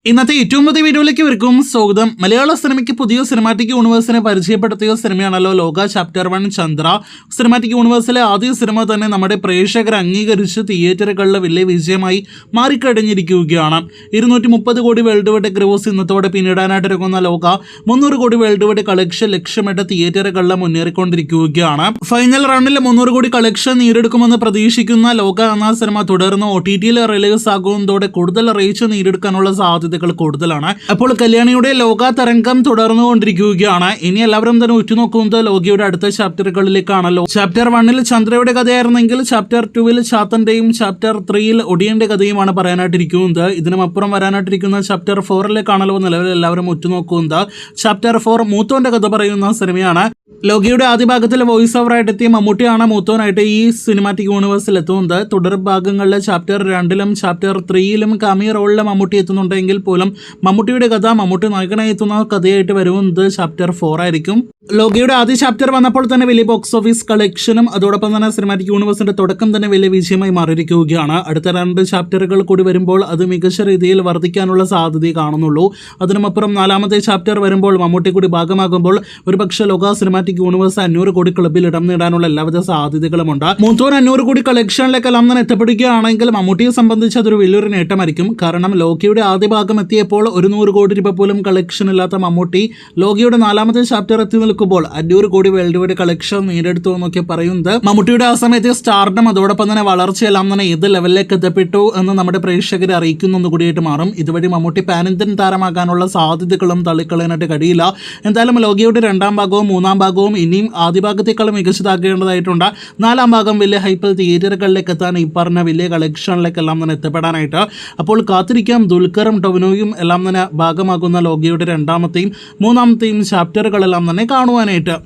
ഇന്നത്തെ ഏറ്റവും പുതിയ വീഡിയോയിലേക്ക് ഇവർക്കും സ്വാഗതം. മലയാള സിനിമയ്ക്ക് പുതിയ സിനിമാറ്റിക് യൂണിവേഴ്സിനെ പരിചയപ്പെടുത്തിയ സിനിമയാണല്ലോ ലോക ചാപ്റ്റർ 1 ചന്ദ്ര. സിനിമാറ്റിക് യൂണിവേഴ്സിലെ ആദ്യ സിനിമ തന്നെ നമ്മുടെ പ്രേക്ഷകർ അംഗീകരിച്ച് തിയേറ്ററുകളിലെ വലിയ വിജയമായി മാറിക്കഴിഞ്ഞിരിക്കുകയാണ്. 230 കോടി വേൾഡ് വൈഡ് ഗ്രോസ് ഇന്നത്തോടെ പിന്നിടാനായിട്ടിറങ്ങുന്ന ലോക 300 കോടി വേൾഡ് വൈഡ് കളക്ഷൻ ലക്ഷ്യമിട്ട് തിയേറ്ററുകളിൽ മുന്നേറിക്കൊണ്ടിരിക്കുകയാണ്. ഫൈനൽ റൗണ്ടിൽ 300 കോടി കളക്ഷൻ നേടിയെടുക്കുമെന്ന് പ്രതീക്ഷിക്കുന്ന ലോക എന്ന സിനിമ തുടർന്ന് OTT-ൽ റിലീസ് ആകുന്നതോടെ കൂടുതൽ റീച്ച് നേടിയെടുക്കാനുള്ള സാധ്യത കൂടുതലാണ്. അപ്പോൾ കല്യാണിയുടെ ലോക തരംഗം തുടർന്നുകൊണ്ടിരിക്കുകയാണ്. ഇനി എല്ലാവരും തന്നെ ഉറ്റുനോക്കുന്നത് ലോകയുടെ അടുത്ത ചാപ്റ്ററുകളിലേക്കാണല്ലോ. ചാപ്റ്റർ 1-ൽ ചന്ദ്രയുടെ കഥയായിരുന്നെങ്കിൽ ചാപ്റ്റർ 2-ൽ ചാത്തന്റെയും ചാപ്റ്റർ 3-ൽ ഒടിയന്റെ കഥയുമാണ് പറയാനായിട്ടിരിക്കുന്നത്. ഇതിനുമപ്പുറം വരാനായിട്ടിരിക്കുന്ന ചാപ്റ്റർ 4-ലേക്കാണല്ലോ നിലവിൽ എല്ലാവരും ഉറ്റുനോക്കുന്നത്. ചാപ്റ്റർ 4 മൂത്തോന്റെ കഥ പറയുന്ന സിനിമയാണ്. ലോകയുടെ ആദ്യ ഭാഗത്തിൽ വോയിസ് ഓവറായിട്ട് എത്തിയ മമ്മൂട്ടിയാണ് മൂത്തോനായിട്ട് ഈ സിനിമാറ്റിക് യൂണിവേഴ്സിൽ എത്തുന്നത്. തുടർ ഭാഗങ്ങളിലെ ചാപ്റ്റർ 2-ലും ചാപ്റ്റർ 3-ലും കാമിയ റോളിലെ മമ്മൂട്ടി എത്തുന്നുണ്ടെങ്കിൽ പോലും മമ്മൂട്ടിയുടെ കഥ മമ്മൂട്ടി നായകനായി എത്തുന്ന കഥയായിട്ട് വരുന്നത് ചാപ്റ്റർ 4 ആയിരിക്കും. ലോകയുടെ ആദ്യ ചാപ്റ്റർ വന്നപ്പോൾ തന്നെ വലിയ ബോക്സ് ഓഫീസ് കളക്ഷനും അതോടൊപ്പം തന്നെ സിനിമാറ്റിക് യൂണിവേഴ്സിന്റെ തുടക്കം തന്നെ വലിയ വിജയമായി മാറിയിരിക്കുകയാണ്. അടുത്ത 2 ചാപ്റ്ററുകൾ കൂടി വരുമ്പോൾ അത് മികച്ച രീതിയിൽ വർദ്ധിക്കാനുള്ള സാധ്യത കാണുന്നുള്ളൂ. അതിനുമപ്പുറം 4ാമത്തെ ചാപ്റ്റർ വരുമ്പോൾ മമ്മൂട്ടി കൂടി ഭാഗമാകുമ്പോൾ ഒരുപക്ഷെ ലോക സിനിമാറ്റിക് യൂണിവേഴ്സ് 500 കോടി ക്ലബിൽ ഇടം നേടാനുള്ള എല്ലാവിധ സാധ്യതകളുമുണ്ട്. മൂത്തോൻ 500 കോടി കളക്ഷനിലേക്കെല്ലാം തന്നെ എത്തപ്പെടുകയാണെങ്കിൽ മമ്മൂട്ടിയെ സംബന്ധിച്ച് അതൊരു വലിയൊരു നേട്ടമായിരിക്കും. കാരണം ലോകയുടെ ആദ്യ ഭാഗം എത്തിയപ്പോൾ 100 കോടി രൂപ പോലും കളക്ഷൻ ഇല്ലാത്ത മമ്മൂട്ടി ലോകയുടെ 4ാമത്തെ ചാപ്റ്റർ എത്തി നിൽക്കുമ്പോൾ 500 കോടി വേൾഡ് വൈഡ് കളക്ഷൻ നേടിയെടുത്തു എന്നൊക്കെ പറയുന്നത് മമ്മൂട്ടിയുടെ ആ സമയത്തെ സ്റ്റാർഡം അതോടൊപ്പം തന്നെ വളർച്ചയെല്ലാം തന്നെ ഏത് ലെവലിലേക്ക് എത്തപ്പെട്ടു എന്ന് നമ്മുടെ പ്രേക്ഷകരെ അറിയിക്കുന്ന കൂടിയായിട്ട് മാറും. ഇതുവഴി മമ്മൂട്ടി പാൻ ഇന്ത്യൻ താരമാകാനുള്ള സാധ്യതകളും തള്ളിക്കളയാനായിട്ട് കഴിയില്ല. എന്തായാലും ലോകയുടെ 2ാം ഭാഗവും 3ാം ഭാഗവും ഇനിയും ആദ്യ ഭാഗത്തേക്കാളും മികച്ചതാക്കേണ്ടതായിട്ടുണ്ട്. 4ാം ഭാഗം വലിയ ഹൈപ്പിൽ തിയേറ്ററുകളിലേക്ക് എത്താൻ ഈ പറഞ്ഞ വലിയ കളക്ഷനിലേക്കെല്ലാം തന്നെ എത്തപ്പെടാനായിട്ട്. അപ്പോൾ കാത്തിരിക്കാം. ദുൽഖറും ടൊവിനോയും എല്ലാം തന്നെ ഭാഗമാകുന്ന ലോകയുടെ 2ാമത്തെയും 3ാമത്തെയും ചാപ്റ്ററുകളെല്ലാം തന്നെ കാണുവാനായിട്ട്.